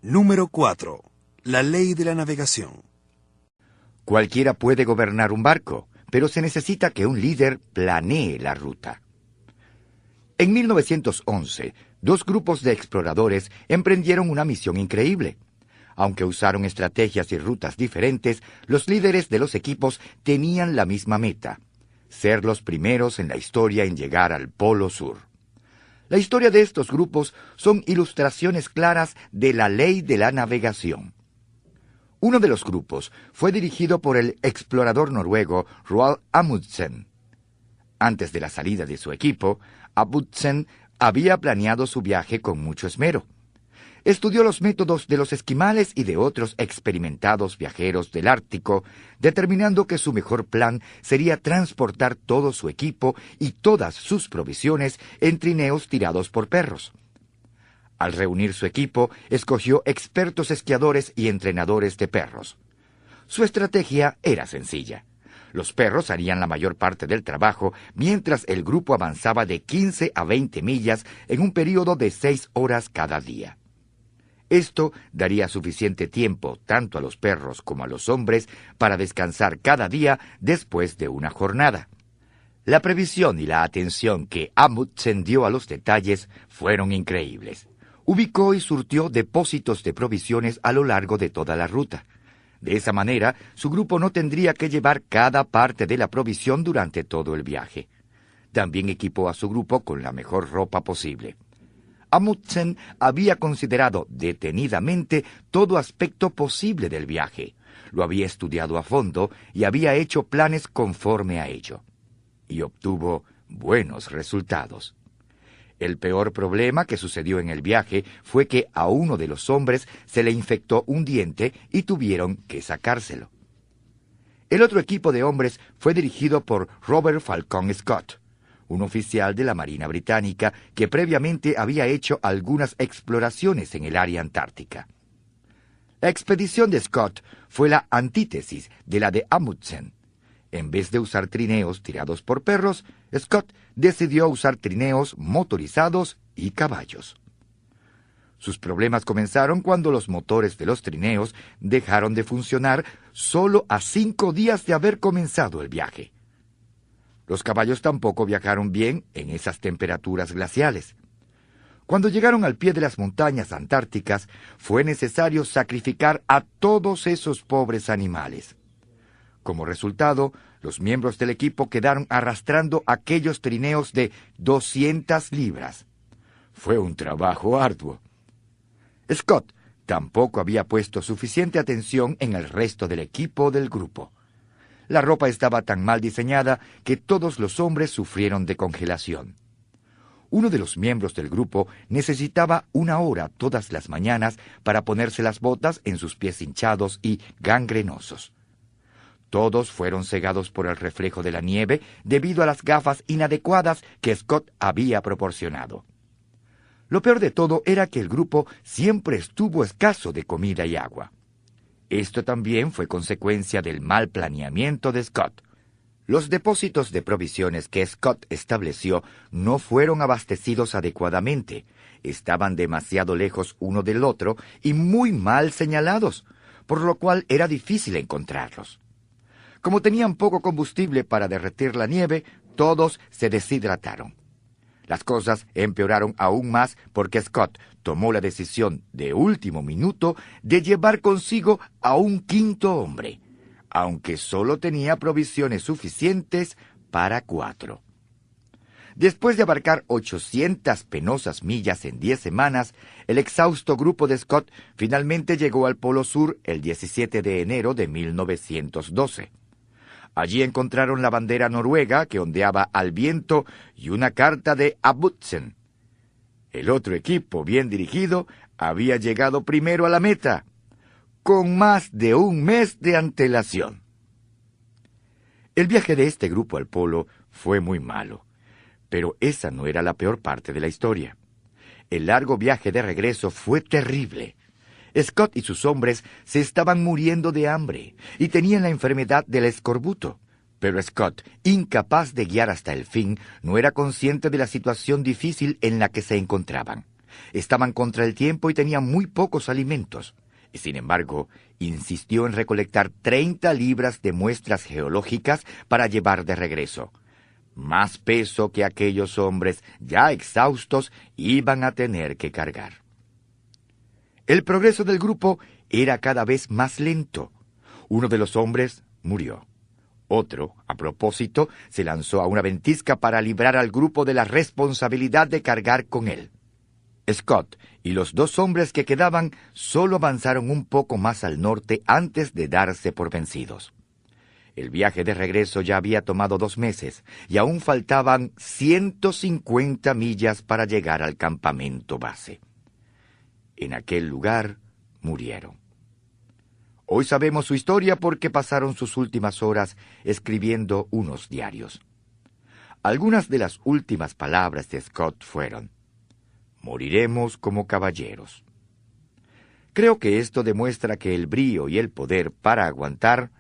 Número 4. La ley de la navegación. Cualquiera puede gobernar un barco, pero se necesita que un líder planee la ruta. En 1911, dos grupos de exploradores emprendieron una misión increíble. Aunque usaron estrategias y rutas diferentes, los líderes de los equipos tenían la misma meta: ser los primeros en la historia en llegar al Polo Sur. La historia de estos grupos son ilustraciones claras de la ley de la navegación. Uno de los grupos fue dirigido por el explorador noruego Roald Amundsen. Antes de la salida de su equipo, Amundsen había planeado su viaje con mucho esmero. Estudió los métodos de los esquimales y de otros experimentados viajeros del Ártico, determinando que su mejor plan sería transportar todo su equipo y todas sus provisiones en trineos tirados por perros. Al reunir su equipo, escogió expertos esquiadores y entrenadores de perros. Su estrategia era sencilla. Los perros harían la mayor parte del trabajo, mientras el grupo avanzaba de 15 a 20 millas en un período de 6 horas cada día. Esto daría suficiente tiempo tanto a los perros como a los hombres para descansar cada día después de una jornada. La previsión y la atención que Amundsen dio a los detalles fueron increíbles. Ubicó y surtió depósitos de provisiones a lo largo de toda la ruta. De esa manera, su grupo no tendría que llevar cada parte de la provisión durante todo el viaje. También equipó a su grupo con la mejor ropa posible. Amundsen había considerado detenidamente todo aspecto posible del viaje. Lo había estudiado a fondo y había hecho planes conforme a ello. Y obtuvo buenos resultados. El peor problema que sucedió en el viaje fue que a uno de los hombres se le infectó un diente y tuvieron que sacárselo. El otro equipo de hombres fue dirigido por Robert Falcon Scott, un oficial de la Marina Británica que previamente había hecho algunas exploraciones en el área antártica. La expedición de Scott fue la antítesis de la de Amundsen. En vez de usar trineos tirados por perros, Scott decidió usar trineos motorizados y caballos. Sus problemas comenzaron cuando los motores de los trineos dejaron de funcionar solo a 5 días de haber comenzado el viaje. Los caballos tampoco viajaron bien en esas temperaturas glaciales. Cuando llegaron al pie de las montañas antárticas, fue necesario sacrificar a todos esos pobres animales. Como resultado, los miembros del equipo quedaron arrastrando aquellos trineos de 200 libras. Fue un trabajo arduo. Scott tampoco había puesto suficiente atención en el resto del equipo del grupo. La ropa estaba tan mal diseñada que todos los hombres sufrieron de congelación. Uno de los miembros del grupo necesitaba 1 hora todas las mañanas para ponerse las botas en sus pies hinchados y gangrenosos. Todos fueron cegados por el reflejo de la nieve debido a las gafas inadecuadas que Scott había proporcionado. Lo peor de todo era que el grupo siempre estuvo escaso de comida y agua. Esto también fue consecuencia del mal planeamiento de Scott. Los depósitos de provisiones que Scott estableció no fueron abastecidos adecuadamente, estaban demasiado lejos uno del otro y muy mal señalados, por lo cual era difícil encontrarlos. Como tenían poco combustible para derretir la nieve, todos se deshidrataron. Las cosas empeoraron aún más porque Scott tomó la decisión de último minuto de llevar consigo a un 5.º hombre, aunque solo tenía provisiones suficientes para 4. Después de abarcar 800 penosas millas en 10 semanas, el exhausto grupo de Scott finalmente llegó al Polo Sur el 17 de enero de 1912. Allí encontraron la bandera noruega que ondeaba al viento y una carta de Amundsen. El otro equipo, bien dirigido, había llegado primero a la meta, con más de 1 mes de antelación. El viaje de este grupo al polo fue muy malo, pero esa no era la peor parte de la historia. El largo viaje de regreso fue terrible. Scott y sus hombres se estaban muriendo de hambre y tenían la enfermedad del escorbuto. Pero Scott, incapaz de guiar hasta el fin, no era consciente de la situación difícil en la que se encontraban. Estaban contra el tiempo y tenían muy pocos alimentos. Sin embargo, insistió en recolectar 30 libras de muestras geológicas para llevar de regreso. Más peso que aquellos hombres, ya exhaustos, iban a tener que cargar. El progreso del grupo era cada vez más lento. Uno de los hombres murió. Otro, a propósito, se lanzó a una ventisca para librar al grupo de la responsabilidad de cargar con él. Scott y los 2 hombres que quedaban solo avanzaron un poco más al norte antes de darse por vencidos. El viaje de regreso ya había tomado 2 meses y aún faltaban 150 millas para llegar al campamento base. En aquel lugar murieron. Hoy sabemos su historia porque pasaron sus últimas horas escribiendo unos diarios. Algunas de las últimas palabras de Scott fueron: «Moriremos como caballeros». Creo que esto demuestra que el brío y el poder para aguantar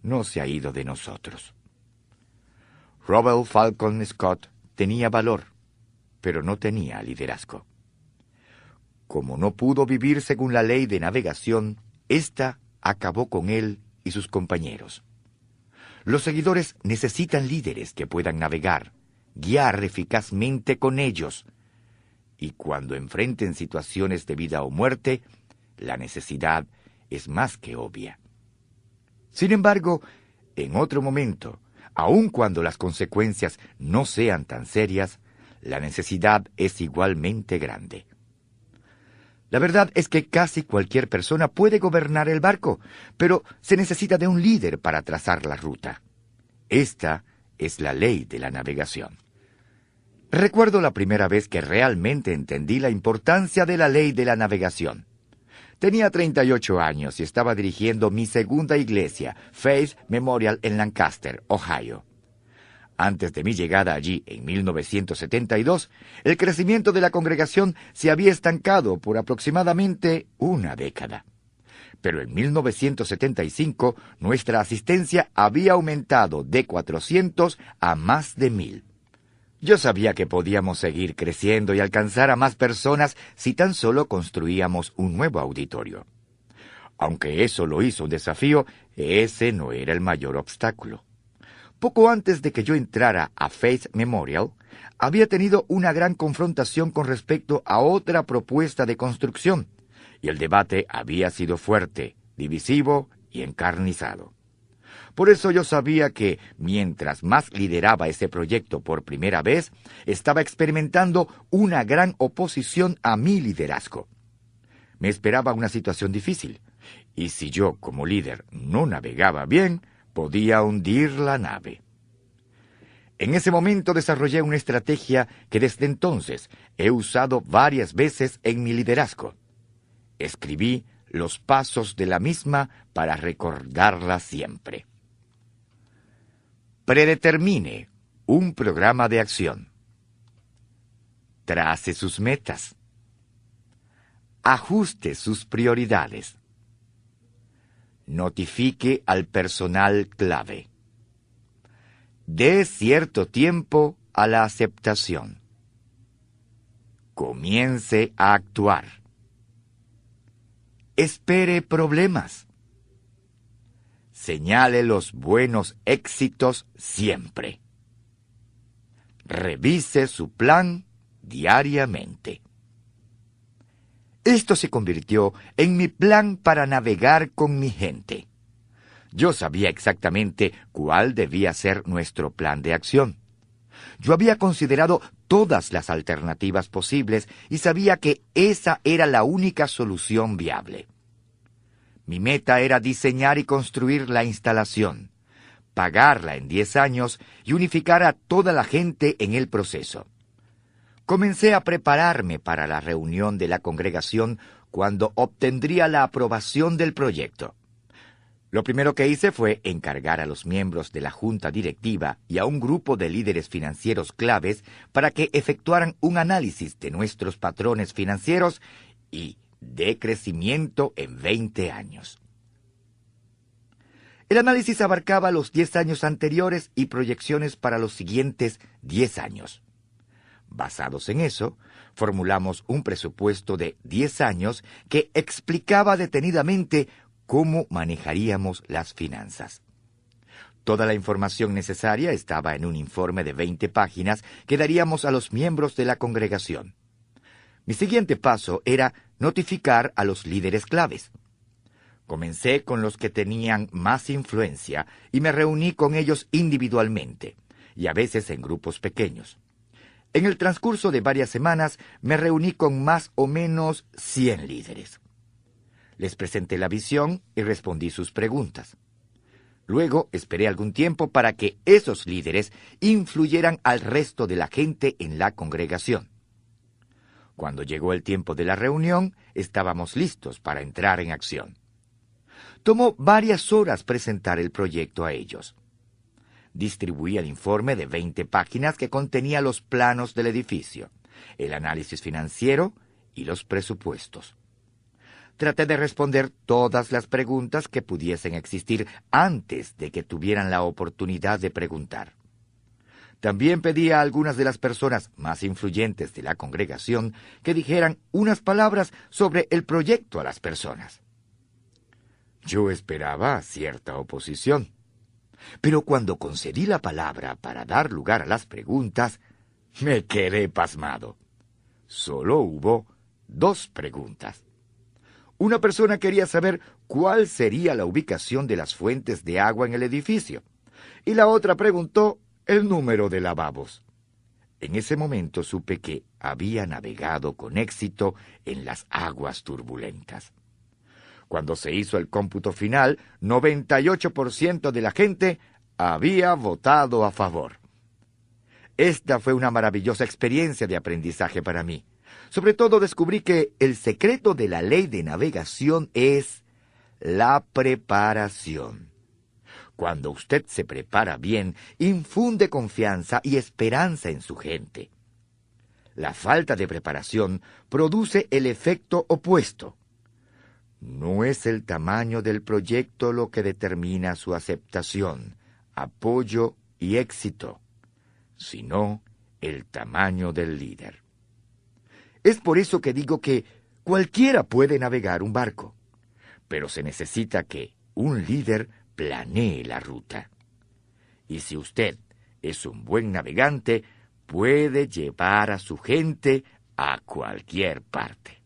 no se ha ido de nosotros. Robert Falcon Scott tenía valor, pero no tenía liderazgo. Como no pudo vivir según la ley de navegación, esta acabó con él y sus compañeros. Los seguidores necesitan líderes que puedan navegar, guiar eficazmente con ellos, y cuando enfrenten situaciones de vida o muerte, la necesidad es más que obvia. Sin embargo, en otro momento, aun cuando las consecuencias no sean tan serias, la necesidad es igualmente grande. La verdad es que casi cualquier persona puede gobernar el barco, pero se necesita de un líder para trazar la ruta. Esta es la ley de la navegación. Recuerdo la primera vez que realmente entendí la importancia de la ley de la navegación. Tenía 38 años y estaba dirigiendo mi segunda iglesia, Faith Memorial, en Lancaster, Ohio. Antes de mi llegada allí, en 1972, el crecimiento de la congregación se había estancado por aproximadamente una década. Pero en 1975, nuestra asistencia había aumentado de 400 a más de 1,000. Yo sabía que podíamos seguir creciendo y alcanzar a más personas si tan solo construíamos un nuevo auditorio. Aunque eso lo hizo un desafío, ese no era el mayor obstáculo. Poco antes de que yo entrara a Faith Memorial, había tenido una gran confrontación con respecto a otra propuesta de construcción, y el debate había sido fuerte, divisivo y encarnizado. Por eso yo sabía que, mientras más lideraba ese proyecto por primera vez, estaba experimentando una gran oposición a mi liderazgo. Me esperaba una situación difícil, y si yo, como líder, no navegaba bien, podía hundir la nave. En ese momento desarrollé una estrategia que desde entonces he usado varias veces en mi liderazgo. Escribí los pasos de la misma para recordarla siempre. Predetermine un programa de acción. Trace sus metas. Ajuste sus prioridades. Notifique al personal clave. Dé cierto tiempo a la aceptación. Comience a actuar. Espere problemas. Señale los buenos éxitos siempre. Revise su plan diariamente. Esto se convirtió en mi plan para navegar con mi gente. Yo sabía exactamente cuál debía ser nuestro plan de acción. Yo había considerado todas las alternativas posibles y sabía que esa era la única solución viable. Mi meta era diseñar y construir la instalación, pagarla en 10 años y unificar a toda la gente en el proceso. Comencé a prepararme para la reunión de la congregación cuando obtendría la aprobación del proyecto. Lo primero que hice fue encargar a los miembros de la junta directiva y a un grupo de líderes financieros claves para que efectuaran un análisis de nuestros patrones financieros y de crecimiento en 20 años. El análisis abarcaba los 10 años anteriores y proyecciones para los siguientes 10 años. Basados en eso, formulamos un presupuesto de 10 años que explicaba detenidamente cómo manejaríamos las finanzas. Toda la información necesaria estaba en un informe de 20 páginas que daríamos a los miembros de la congregación. Mi siguiente paso era notificar a los líderes claves. Comencé con los que tenían más influencia y me reuní con ellos individualmente, y a veces en grupos pequeños. En el transcurso de varias semanas me reuní con más o menos 100 líderes. Les presenté la visión y respondí sus preguntas. Luego esperé algún tiempo para que esos líderes influyeran al resto de la gente en la congregación. Cuando llegó el tiempo de la reunión, estábamos listos para entrar en acción. Tomó varias horas presentar el proyecto a ellos. Distribuí el informe de 20 páginas que contenía los planos del edificio, el análisis financiero y los presupuestos. Traté de responder todas las preguntas que pudiesen existir antes de que tuvieran la oportunidad de preguntar. También pedí a algunas de las personas más influyentes de la congregación que dijeran unas palabras sobre el proyecto a las personas. Yo esperaba cierta oposición, pero cuando concedí la palabra para dar lugar a las preguntas, me quedé pasmado. Solo hubo 2 preguntas. Una persona quería saber cuál sería la ubicación de las fuentes de agua en el edificio, y la otra preguntó el número de lavabos. En ese momento supe que había navegado con éxito en las aguas turbulentas. Cuando se hizo el cómputo final, 98% de la gente había votado a favor. Esta fue una maravillosa experiencia de aprendizaje para mí. Sobre todo descubrí que el secreto de la ley de navegación es la preparación. Cuando usted se prepara bien, infunde confianza y esperanza en su gente. La falta de preparación produce el efecto opuesto. No es el tamaño del proyecto lo que determina su aceptación, apoyo y éxito, sino el tamaño del líder. Es por eso que digo que cualquiera puede navegar un barco, pero se necesita que un líder planee la ruta. Y si usted es un buen navegante, puede llevar a su gente a cualquier parte.